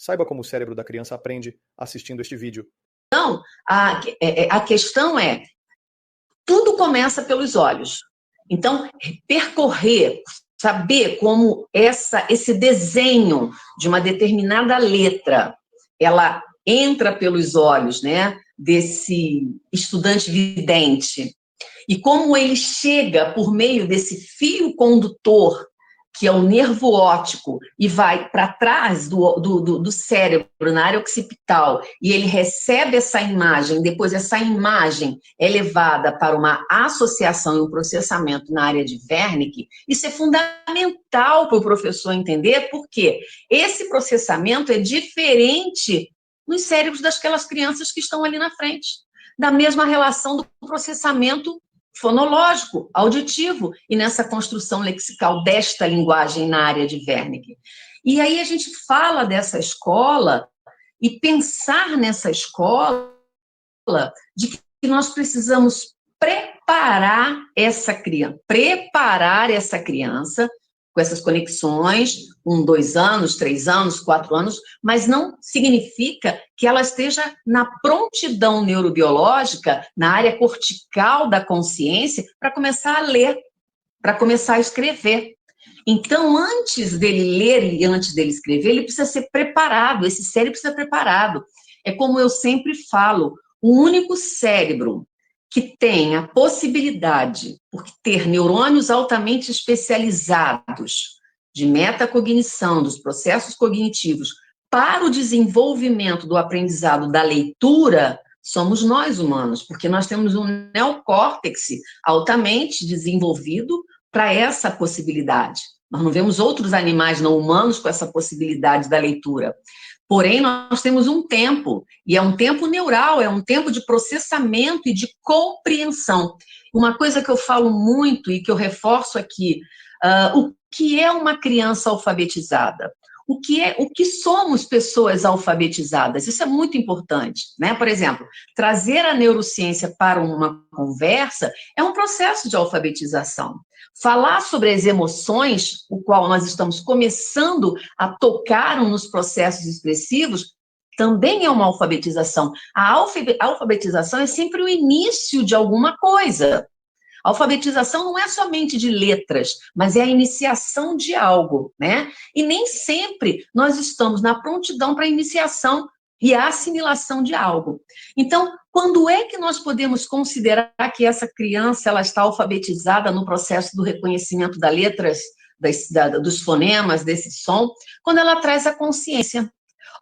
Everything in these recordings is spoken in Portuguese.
Saiba como o cérebro da criança aprende assistindo este vídeo. Então, a questão é, tudo começa pelos olhos. Então, percorrer, saber como esse desenho de uma determinada letra, ela entra pelos olhos, né, desse estudante vidente, e como ele chega por meio desse fio condutor, que é o nervo óptico, e vai para trás do cérebro, na área occipital, e ele recebe essa imagem, depois essa imagem é levada para uma associação e um processamento na área de Wernicke. Isso é fundamental para o professor entender, porque esse processamento é diferente nos cérebros daquelas crianças que estão ali na frente, da mesma relação do processamento fonológico, auditivo, e nessa construção lexical desta linguagem na área de Wernicke. E aí a gente fala dessa escola e pensar nessa escola de que nós precisamos preparar essa criança com essas conexões, 1, 2 anos, 3 anos, 4 anos, mas não significa que ela esteja na prontidão neurobiológica, na área cortical da consciência, para começar a ler, para começar a escrever. Então, antes dele ler e antes dele escrever, ele precisa ser preparado, esse cérebro precisa ser preparado. É como eu sempre falo, o único cérebro que tem a possibilidade, por ter neurônios altamente especializados de metacognição, dos processos cognitivos, para o desenvolvimento do aprendizado da leitura, somos nós humanos, porque nós temos um neocórtex altamente desenvolvido para essa possibilidade. Nós não vemos outros animais não humanos com essa possibilidade da leitura. Porém, nós temos um tempo, e é um tempo neural, é um tempo de processamento e de compreensão. Uma coisa que eu falo muito e que eu reforço aqui, o que é uma criança alfabetizada? O que somos pessoas alfabetizadas? Isso é muito importante, né? Por exemplo, trazer a neurociência para uma conversa é um processo de alfabetização. Falar sobre as emoções, o qual nós estamos começando a tocar nos processos expressivos, também é uma alfabetização. A alfabetização é sempre o início de alguma coisa. A alfabetização não é somente de letras, mas é a iniciação de algo, né? E nem sempre nós estamos na prontidão para a iniciação e a assimilação de algo. Então, quando é que nós podemos considerar que essa criança ela está alfabetizada no processo do reconhecimento das letras, dos fonemas, desse som? Quando ela traz a consciência.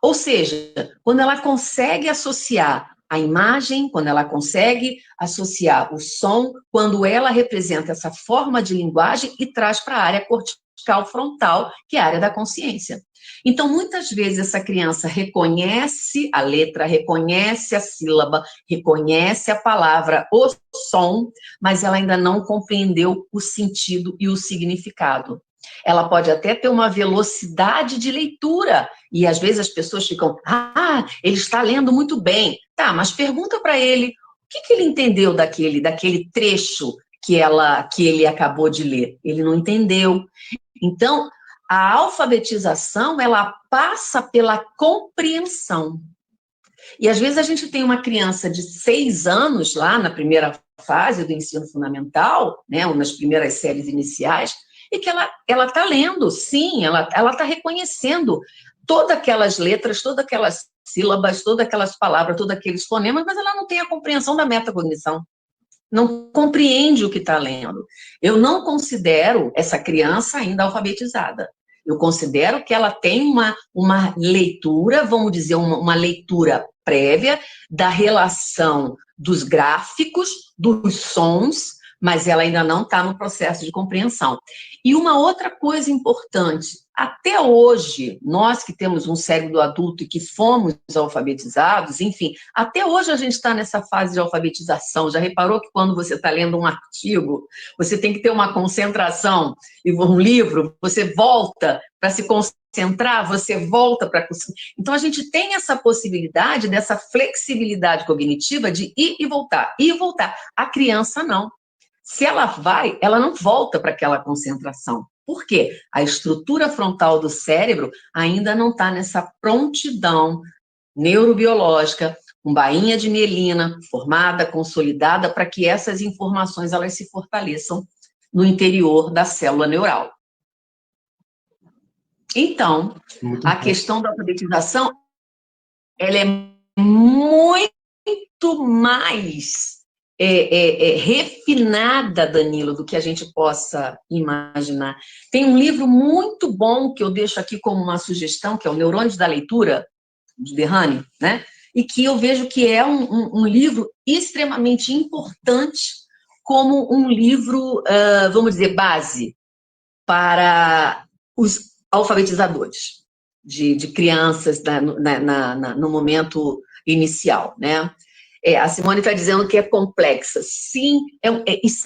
Ou seja, quando ela consegue associar a imagem, quando ela consegue associar o som, quando ela representa essa forma de linguagem e traz para a área cortical frontal, que é a área da consciência. Então, muitas vezes, essa criança reconhece a letra, reconhece a sílaba, reconhece a palavra, o som, mas ela ainda não compreendeu o sentido e o significado. Ela pode até ter uma velocidade de leitura, e às vezes as pessoas ficam, ele está lendo muito bem. Tá, mas pergunta para ele, o que ele entendeu daquele trecho que ele acabou de ler? Ele não entendeu. Então, a alfabetização, ela passa pela compreensão. E às vezes a gente tem uma criança de 6 anos, lá na primeira fase do ensino fundamental, né, ou nas primeiras séries iniciais, e que ela está lendo, sim, ela está reconhecendo todas aquelas letras, todas aquelas sílabas, todas aquelas palavras, todos aqueles fonemas, mas ela não tem a compreensão da metacognição. Não compreende o que está lendo. Eu não considero essa criança ainda alfabetizada. Eu considero que ela tem uma leitura, vamos dizer, uma leitura prévia da relação dos gráficos, dos sons, mas ela ainda não está no processo de compreensão. E uma outra coisa importante, até hoje, nós que temos um cérebro adulto e que fomos alfabetizados, enfim, até hoje a gente está nessa fase de alfabetização. Já reparou que quando você está lendo um artigo, você tem que ter uma concentração, e um livro, você volta para se concentrar, você volta para... Então, a gente tem essa possibilidade, dessa flexibilidade cognitiva de ir e voltar, ir e voltar. A criança, não. Se ela vai, ela não volta para aquela concentração. Por quê? A estrutura frontal do cérebro ainda não está nessa prontidão neurobiológica, com bainha de mielina formada, consolidada, para que essas informações elas se fortaleçam no interior da célula neural. Então, a questão da alfabetização, ela é muito mais refinada, Danilo, do que a gente possa imaginar. Tem um livro muito bom que eu deixo aqui como uma sugestão, que é o Neurônios da Leitura, de Derrame, né? E que eu vejo que é um livro extremamente importante como um livro, vamos dizer, base para os alfabetizadores de crianças no momento inicial, né? A Simone está dizendo que é complexa. Sim,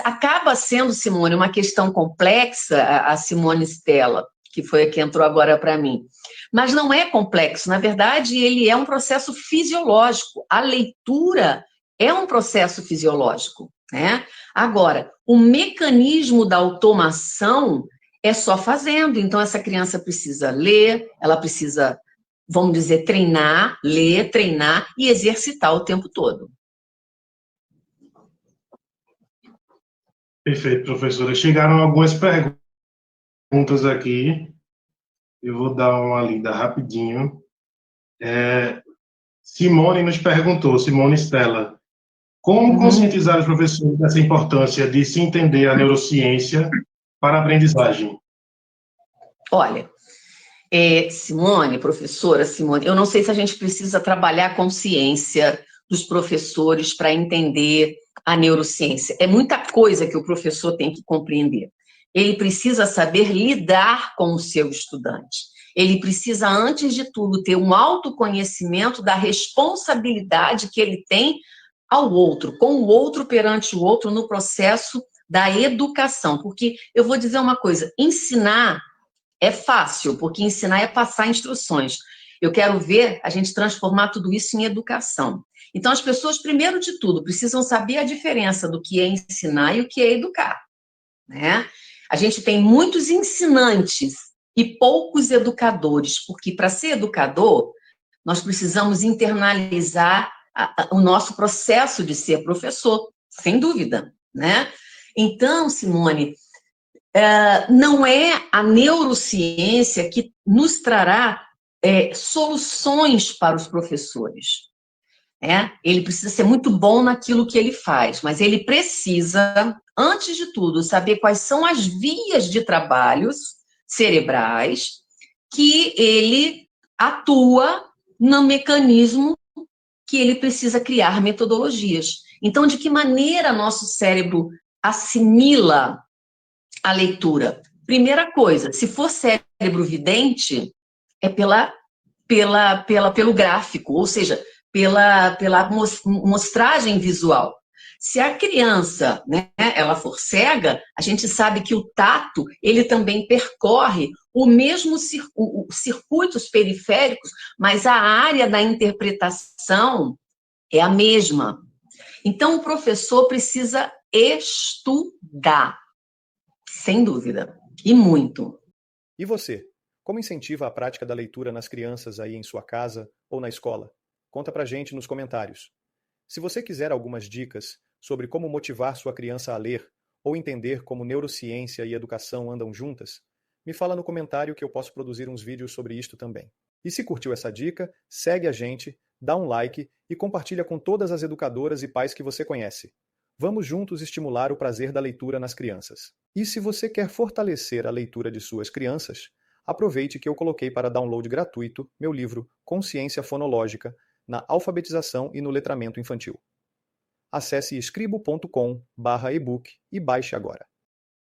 acaba sendo, Simone, uma questão complexa, a Simone Stella, que foi a que entrou agora para mim. Mas não é complexo, na verdade, ele é um processo fisiológico. A leitura é um processo fisiológico, né? Agora, o mecanismo da automação é só fazendo. Então, essa criança precisa ler, ela precisa, vamos dizer, treinar, ler, treinar e exercitar o tempo todo. Perfeito, professora. Chegaram algumas perguntas aqui. Eu vou dar uma lida rapidinho. Simone nos perguntou, Simone Stella, como conscientizar os professores dessa importância de se entender a neurociência para a aprendizagem? Olha, Simone, professora Simone, eu não sei se a gente precisa trabalhar a consciência dos professores para entender a neurociência. É muita coisa que o professor tem que compreender. Ele precisa saber lidar com o seu estudante. Ele precisa, antes de tudo, ter um autoconhecimento da responsabilidade que ele tem ao outro, com o outro perante o outro no processo da educação. Porque eu vou dizer uma coisa, ensinar é fácil, porque ensinar é passar instruções. Eu quero ver a gente transformar tudo isso em educação. Então, as pessoas, primeiro de tudo, precisam saber a diferença do que é ensinar e o que é educar, né? A gente tem muitos ensinantes e poucos educadores, porque para ser educador, nós precisamos internalizar o nosso processo de ser professor, sem dúvida, né? Então, Simone, não é a neurociência que nos trará soluções para os professores. Ele precisa ser muito bom naquilo que ele faz, mas ele precisa, antes de tudo, saber quais são as vias de trabalhos cerebrais que ele atua no mecanismo que ele precisa criar metodologias. Então, de que maneira nosso cérebro assimila a leitura? Primeira coisa, se for cérebro vidente, é pelo gráfico, ou seja, pela mostragem visual. Se a criança, né, ela for cega, a gente sabe que o tato, ele também percorre o mesmo circuitos periféricos, mas a área da interpretação é a mesma. Então, o professor precisa estudar, sem dúvida, e muito. E você? Como incentiva a prática da leitura nas crianças aí em sua casa ou na escola? Conta pra gente nos comentários. Se você quiser algumas dicas sobre como motivar sua criança a ler ou entender como neurociência e educação andam juntas, me fala no comentário que eu posso produzir uns vídeos sobre isto também. E se curtiu essa dica, segue a gente, dá um like e compartilha com todas as educadoras e pais que você conhece. Vamos juntos estimular o prazer da leitura nas crianças. E se você quer fortalecer a leitura de suas crianças, aproveite que eu coloquei para download gratuito meu livro Consciência Fonológica na alfabetização e no letramento infantil. Acesse escribo.com/ebook e baixe agora.